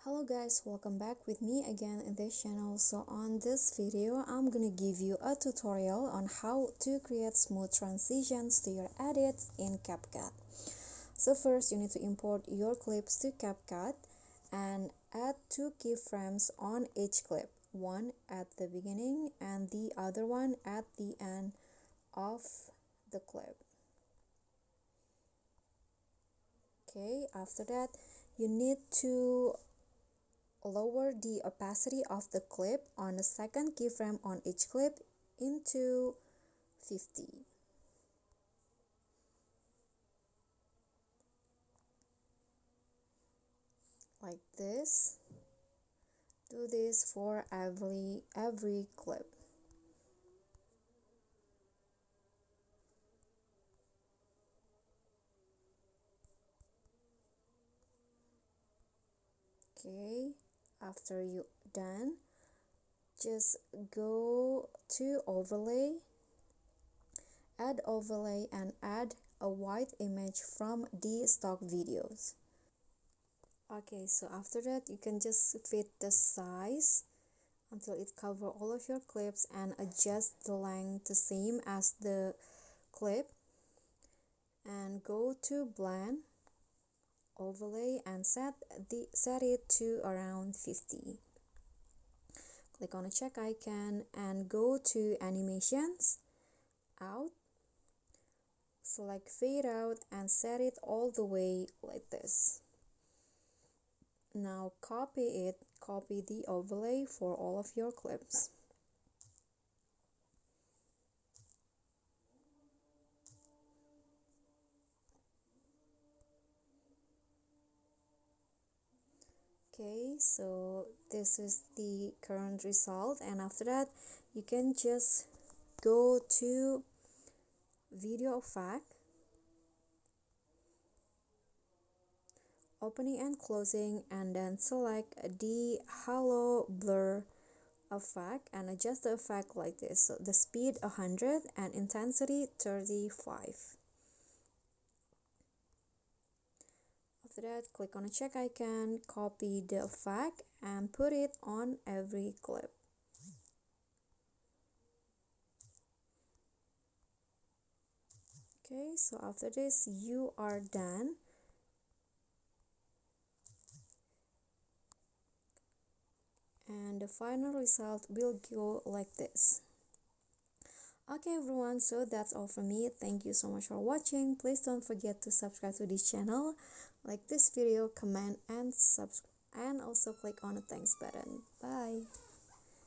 Hello guys, welcome back with me again in this channel. So on this video I'm gonna give you a tutorial on how to create smooth transitions to your edits in CapCut. So first you need to import your clips to CapCut and add two keyframes on each clip, one at the beginning and the other one at the end of the clip. Okay, after that you need to lower the opacity of the clip on the second keyframe on each clip into 50. Like this. Do this for every clip. Okay, after you done, just go to overlay, add overlay and add a white image from the stock videos. Okay, so after that you can just fit the size until it cover all of your clips and adjust the length the same as the clip, and go to blend, overlay and set it to around 50. Click on the check icon and go to animations, out, select fade out and set it all the way like this. Now copy the overlay for all of your clips. Okay, so this is the current result, and after that you can just go to video effect, opening and closing, and then select the halo blur effect and adjust the effect like this. So the speed 100 and intensity 35. After that, click on the check icon, copy the effect and put it on every clip. Okay, so after this you are done. And the final result will go like this. Okay everyone, so that's all from me. Thank you so much for watching. Please don't forget to subscribe to this channel, like this video, comment and subscribe, and also click on the thanks button. Bye.